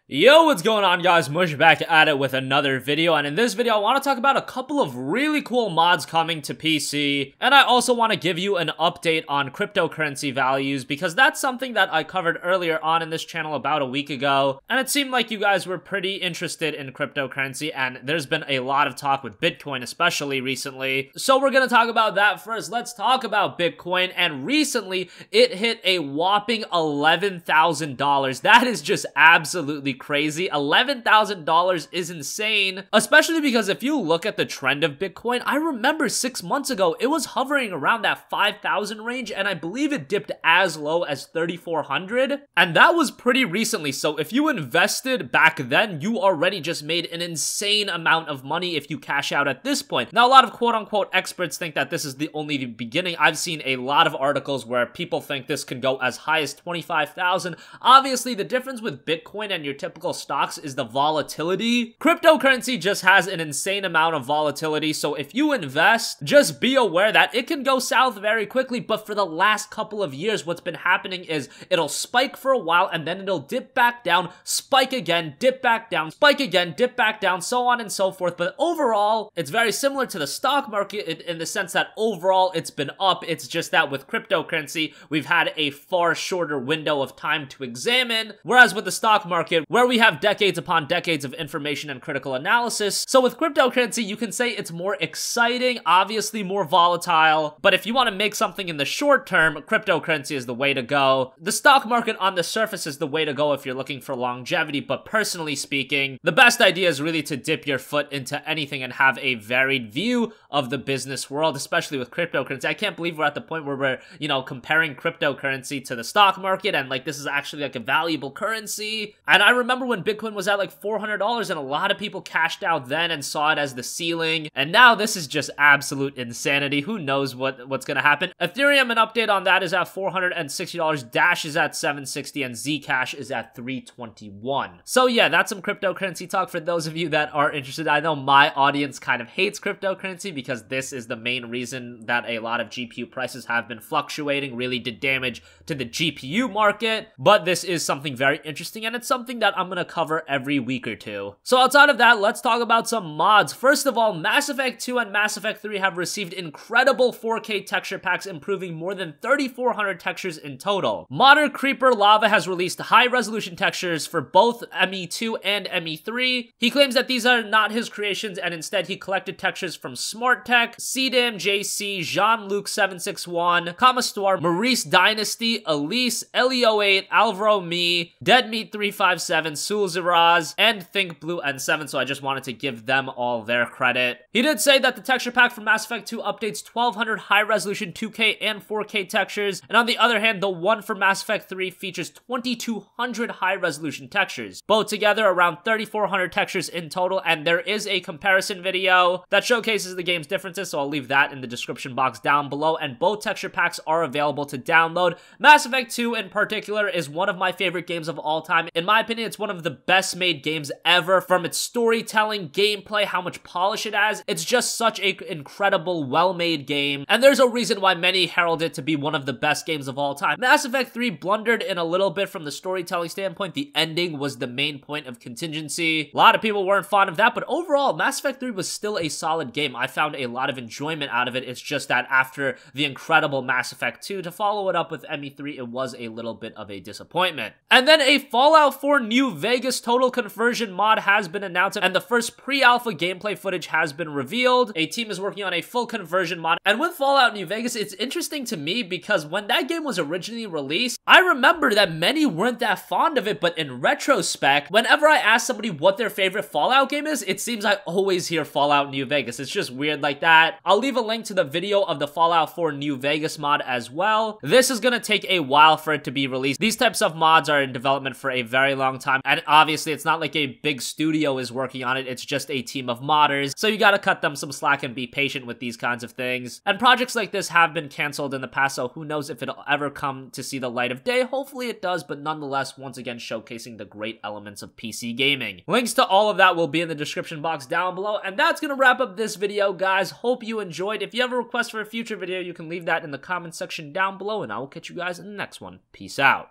Yo, what's going on, guys? Mush back at it with another video, and in this video I want to talk about a couple of really cool mods coming to PC, and I also want to give you an update on cryptocurrency values because that's something that I covered earlier on in this channel about a week ago, and it seemed like you guys were pretty interested in cryptocurrency, and there's been a lot of talk with Bitcoin especially recently, so we're gonna talk about that first. Let's talk about Bitcoin, and recently it hit a whopping $11,000. That is just absolutely crazy. $11,000 is insane, especially because if you look at the trend of Bitcoin, I remember 6 months ago it was hovering around that 5,000 range, and I believe it dipped as low as 3,400, and that was pretty recently. So if you invested back then, you already just made an insane amount of money if you cash out at this point. Now, a lot of quote-unquote experts think that this is only the beginning. I've seen a lot of articles where people think this can go as high as 25,000. Obviously, the difference with Bitcoin and your typical stocks is the volatility. Cryptocurrency just has an insane amount of volatility, so if you invest, just be aware that it can go south very quickly. But for the last couple of years, what's been happening is it'll spike for a while and then it'll dip back down, spike again, dip back down, spike again, dip back down, so on and so forth. But overall, it's very similar to the stock market in the sense that overall it's been up. It's just that with cryptocurrency, we've had a far shorter window of time to examine, whereas with the stock market, where we have decades upon decades of information and critical analysis. So with cryptocurrency, you can say it's more exciting, obviously more volatile, but if you want to make something in the short term, cryptocurrency is the way to go. The stock market on the surface is the way to go if you're looking for longevity, but personally speaking, the best idea is really to dip your foot into anything and have a varied view of the business world, especially with cryptocurrency. I can't believe we're at the point where we're, comparing cryptocurrency to the stock market, and like this is actually like a valuable currency. And I remember when Bitcoin was at like $400 and a lot of people cashed out then and saw it as the ceiling, and now this is just absolute insanity. Who knows what's gonna happen. Ethereum, an update on that, is at $460, Dash is at $760, and Zcash is at $321. So yeah, that's some cryptocurrency talk for those of you that are interested. I know my audience kind of hates cryptocurrency because this is the main reason that a lot of GPU prices have been fluctuating, really did damage to the GPU market, but this is something very interesting, and it's something that I'm gonna cover every week or two. So outside of that, let's talk about some mods. First of all, Mass Effect 2 and Mass Effect 3 have received incredible 4K texture packs, improving more than 3,400 textures in total. Modder Creeper Lava has released high-resolution textures for both ME2 and ME3. He claims that these are not his creations, and instead he collected textures from SmartTech, CDM JC, Jean-Luc 761, Kamastor, Maurice Dynasty, Elise, Elio8, Alvaro Me, Deadmeat 357, Sulziraz, and Think Blue N7, so I just wanted to give them all their credit. He did say that the texture pack for Mass Effect 2 updates 1,200 high-resolution 2K and 4K textures, and on the other hand, the one for Mass Effect 3 features 2,200 high-resolution textures. Both together, around 3,400 textures in total, and there is a comparison video that showcases the game's differences, so I'll leave that in the description box down below, and both texture packs are available to download. Mass Effect 2 in particular is one of my favorite games of all time. In my opinion, it's one of the best made games ever, from its storytelling, gameplay, how much polish it has. It's just such an incredible, well-made game, and there's a reason why many herald it to be one of the best games of all time. Mass Effect 3 blundered in a little bit from the storytelling standpoint. The ending was the main point of contingency. A lot of people weren't fond of that, but overall, Mass Effect 3 was still a solid game. I found a lot of enjoyment out of it. It's just that after the incredible Mass Effect 2, to follow it up with ME3, it was a little bit of a disappointment. And then a Fallout 4 New Vegas total conversion mod has been announced, and the first pre-alpha gameplay footage has been revealed. A team is working on a full conversion mod, and with Fallout New Vegas, it's interesting to me because when that game was originally released, I remember that many weren't that fond of it, but in retrospect, whenever I ask somebody what their favorite Fallout game is, it seems I always hear Fallout New Vegas. It's just weird like that. I'll leave a link to the video of the Fallout 4 New Vegas mod as well. This is gonna take a while for it to be released. These types of mods are in development for a very long time, and obviously it's not like a big studio is working on it, it's just a team of modders, so you gotta cut them some slack and be patient with these kinds of things. And projects like this have been canceled in the past, so who knows if it'll ever come to see the light of day. Hopefully it does, but nonetheless, once again showcasing the great elements of PC gaming. Links to all of that will be in the description box down below, and that's gonna wrap up this video, guys. Hope you enjoyed. If you have a request for a future video, you can leave that in the comment section down below, and I will catch you guys in the next one. Peace out.